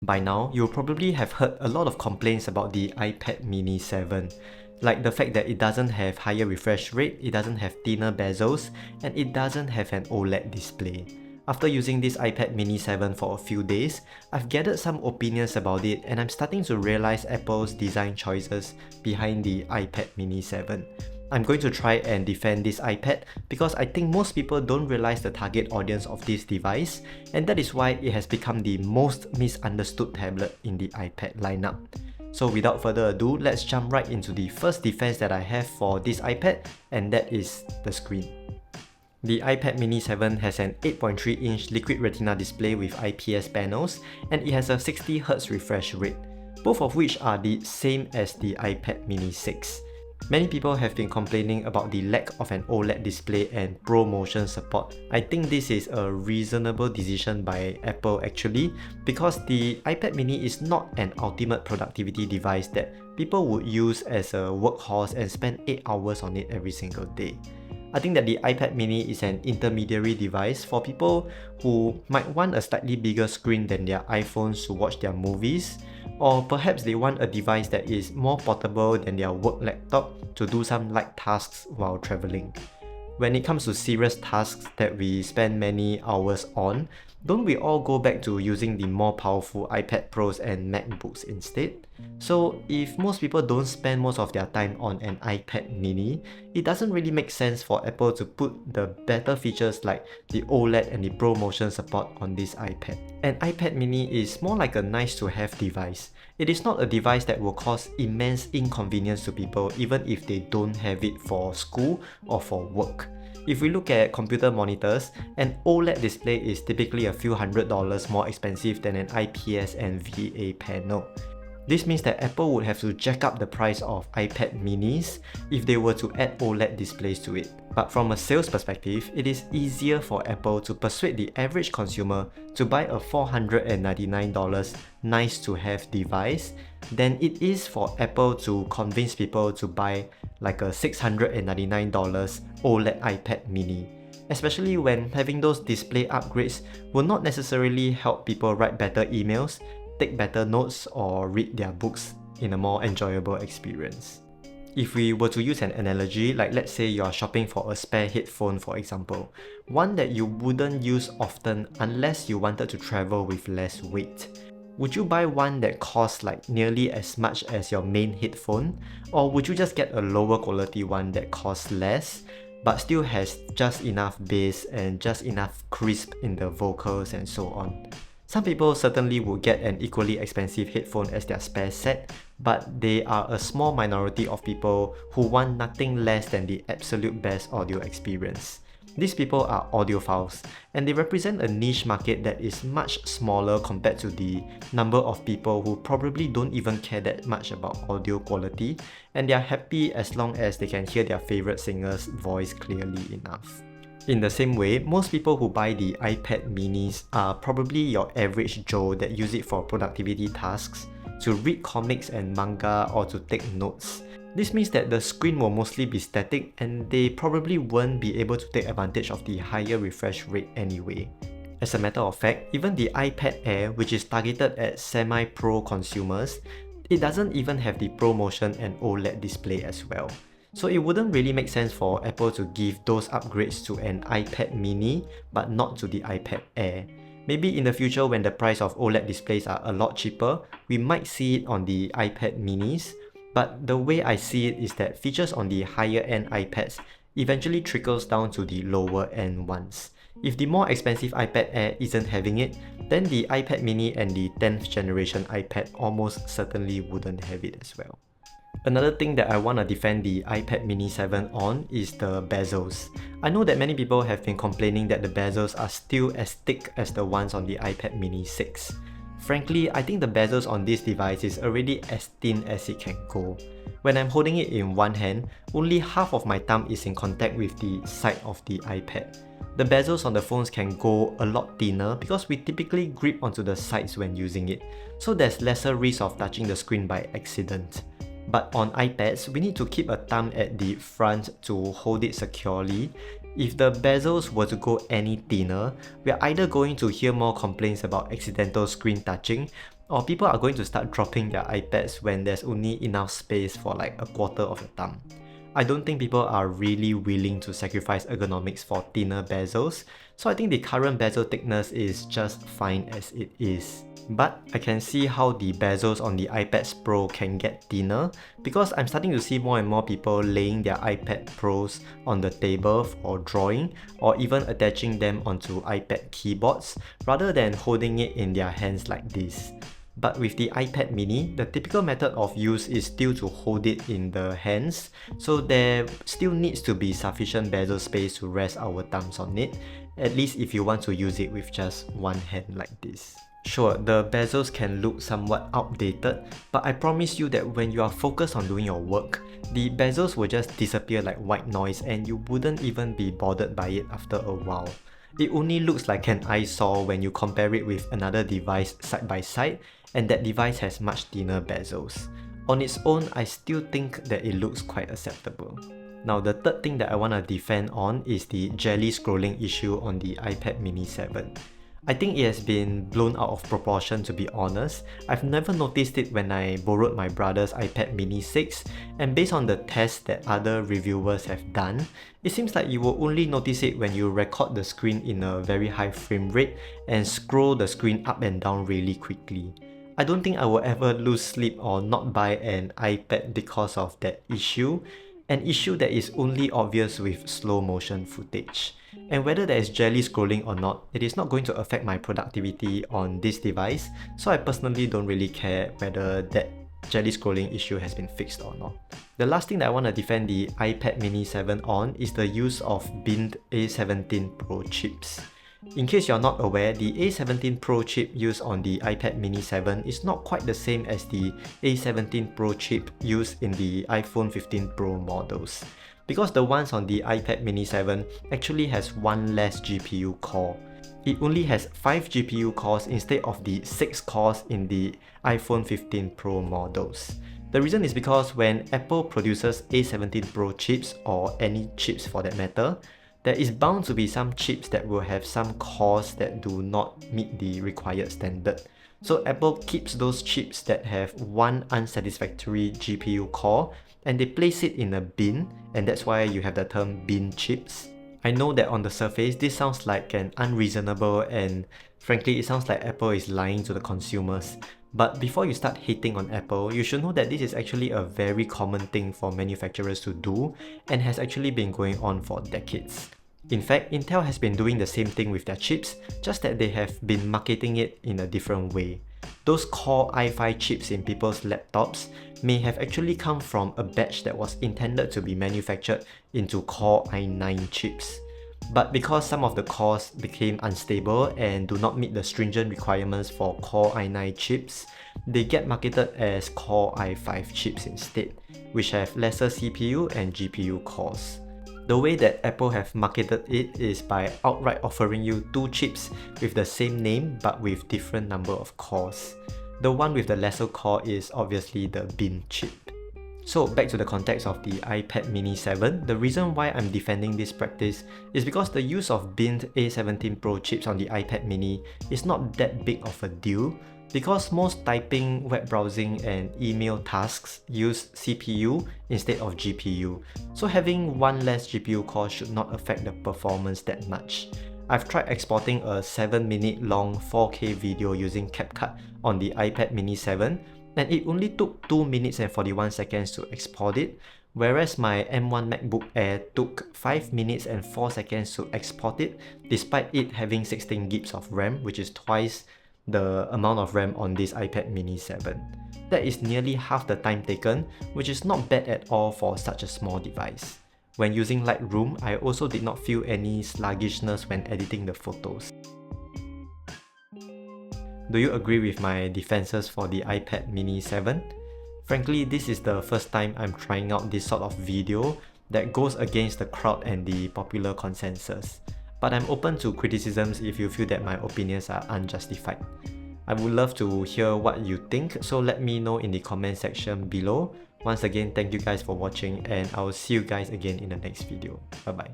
By now, you'll probably have heard a lot of complaints about the iPad mini 7. Like the fact that it doesn't have higher refresh rate, it doesn't have thinner bezels, and it doesn't have an OLED display. After using this iPad mini 7 for a few days, I've gathered some opinions about it and I'm starting to realize Apple's design choices behind the iPad mini 7. I'm going to try and defend this iPad because I think most people don't realize the target audience of this device, and that is why it has become the most misunderstood tablet in the iPad lineup. So without further ado, let's jump right into the first defense that I have for this iPad, and that is the screen. The iPad mini 7 has an 8.3-inch liquid retina display with IPS panels, and it has a 60Hz refresh rate, both of which are the same as the iPad mini 6. Many people have been complaining about the lack of an OLED display and ProMotion support. I think this is a reasonable decision by Apple actually, because the iPad mini is not an ultimate productivity device that people would use as a workhorse and spend 8 hours on it every single day. I think that the iPad mini is an intermediary device for people who might want a slightly bigger screen than their iPhones to watch their movies, or perhaps they want a device that is more portable than their work laptop to do some light tasks while traveling. When it comes to serious tasks that we spend many hours on, don't we all go back to using the more powerful iPad Pros and MacBooks instead? So if most people don't spend most of their time on an iPad mini, it doesn't really make sense for Apple to put the better features like the OLED and the ProMotion support on this iPad. An iPad mini is more like a nice to have device. It is not a device that will cause immense inconvenience to people even if they don't have it for school or for work. If we look at computer monitors, an OLED display is typically a few $100s more expensive than an IPS and VA panel. This means that Apple would have to jack up the price of iPad minis if they were to add OLED displays to it. But from a sales perspective, it is easier for Apple to persuade the average consumer to buy a $499 nice-to-have device than it is for Apple to convince people to buy like a $699 OLED iPad mini. Especially when having those display upgrades will not necessarily help people write better emails, take better notes, or read their books in a more enjoyable experience. If we were to use an analogy, like let's say you are shopping for a spare headphone for example, one that you wouldn't use often unless you wanted to travel with less weight. Would you buy one that costs like nearly as much as your main headphone, or would you just get a lower quality one that costs less but still has just enough bass and just enough crisp in the vocals and so on? Some people certainly would get an equally expensive headphone as their spare set, but they are a small minority of people who want nothing less than the absolute best audio experience. These people are audiophiles, and they represent a niche market that is much smaller compared to the number of people who probably don't even care that much about audio quality, and they are happy as long as they can hear their favorite singer's voice clearly enough. In the same way, most people who buy the iPad minis are probably your average Joe that use it for productivity tasks, to read comics and manga, or to take notes. This means that the screen will mostly be static and they probably won't be able to take advantage of the higher refresh rate anyway. As a matter of fact, even the iPad Air, which is targeted at semi-pro consumers, it doesn't even have the ProMotion and OLED display as well. So it wouldn't really make sense for Apple to give those upgrades to an iPad mini but not to the iPad Air. Maybe in the future when the price of OLED displays are a lot cheaper, we might see it on the iPad minis, but the way I see it is that features on the higher end iPads eventually trickles down to the lower end ones. If the more expensive iPad Air isn't having it, then the iPad mini and the 10th generation iPad almost certainly wouldn't have it as well. Another thing that I want to defend the iPad mini 7 on is the bezels. I know that many people have been complaining that the bezels are still as thick as the ones on the iPad mini 6. Frankly, I think the bezels on this device is already as thin as it can go. When I'm holding it in one hand, only half of my thumb is in contact with the side of the iPad. The bezels on the phones can go a lot thinner because we typically grip onto the sides when using it, so there's lesser risk of touching the screen by accident. But on iPads, we need to keep a thumb at the front to hold it securely. If the bezels were to go any thinner, we're either going to hear more complaints about accidental screen touching, Or people are going to start dropping their iPads when there's only enough space for like a quarter of your thumb. I don't think people are really willing to sacrifice ergonomics for thinner bezels, so I think the current bezel thickness is just fine as it is. But I can see how the bezels on the iPad Pro can get thinner because I'm starting to see more and more people laying their iPad Pros on the table for drawing or even attaching them onto iPad keyboards rather than holding it in their hands like this. But with the iPad mini, the typical method of use is still to hold it in the hands, so there still needs to be sufficient bezel space to rest our thumbs on it, at least if you want to use it with just one hand like this. Sure, the bezels can look somewhat outdated, but I promise you that when you are focused on doing your work, the bezels will just disappear like white noise and you wouldn't even be bothered by it after a while. It only looks like an eyesore when you compare it with another device side by side, and that device has much thinner bezels. On its own, I still think that it looks quite acceptable. Now, the third thing that I want to defend on is the jelly scrolling issue on the iPad mini 7. I think it has been blown out of proportion, to be honest. I've never noticed it when I borrowed my brother's iPad mini 6, and based on the tests that other reviewers have done, it seems like you will only notice it when you record the screen in a very high frame rate and scroll the screen up and down really quickly. I don't think I will ever lose sleep or not buy an iPad because of that issue, an issue that is only obvious with slow motion footage. And whether there is jelly scrolling or not, it is not going to affect my productivity on this device, so I personally don't really care whether that jelly scrolling issue has been fixed or not. The last thing that I want to defend the iPad mini 7 on is the use of binned A17 Pro chips. In case you're not aware, the A17 Pro chip used on the iPad mini 7 is not quite the same as the A17 Pro chip used in the iPhone 15 Pro models, because the ones on the iPad mini 7 actually has one less GPU core. It only has 5 GPU cores instead of the 6 cores in the iPhone 15 Pro models. The reason is because when Apple produces A17 Pro chips, or any chips for that matter, there is bound to be some chips that will have some cores that do not meet the required standard. So Apple keeps those chips that have one unsatisfactory GPU core and they place it in a bin, and that's why you have the term bin chips. I know that on the surface this sounds like an unreasonable, and frankly it sounds like Apple is lying to the consumers. But before you start hating on Apple, you should know that this is actually a very common thing for manufacturers to do and has actually been going on for decades. In fact, Intel has been doing the same thing with their chips, just that they have been marketing it in a different way. Those Core i5 chips in people's laptops may have actually come from a batch that was intended to be manufactured into Core i9 chips. But because some of the cores became unstable and do not meet the stringent requirements for Core i9 chips, they get marketed as Core i5 chips instead, which have lesser CPU and GPU cores. The way that Apple have marketed it is by outright offering you two chips with the same name but with different number of cores. The one with the lesser core is obviously the bin chip. So back to the context of the iPad mini 7, the reason why I'm defending this practice is because the use of binned A17 Pro chips on the iPad mini is not that big of a deal, because most typing, web browsing and email tasks use CPU instead of GPU, so having one less GPU core should not affect the performance that much. I've tried exporting a 7-minute long 4K video using CapCut on the iPad mini 7, and it only took 2 minutes and 41 seconds to export it, whereas my M1 MacBook Air took 5 minutes and 4 seconds to export it, despite it having 16 GB of RAM, which is twice the amount of RAM on this iPad mini 7. That is nearly half the time taken, which is not bad at all for such a small device. When using Lightroom, I also did not feel any sluggishness when editing the photos. Do you agree with my defenses for the iPad mini 7? Frankly, this is the first time I'm trying out this sort of video that goes against the crowd and the popular consensus. But I'm open to criticisms if you feel that my opinions are unjustified. I would love to hear what you think, so let me know in the comment section below. Once again, thank you guys for watching, and I will see you guys again in the next video. Bye bye.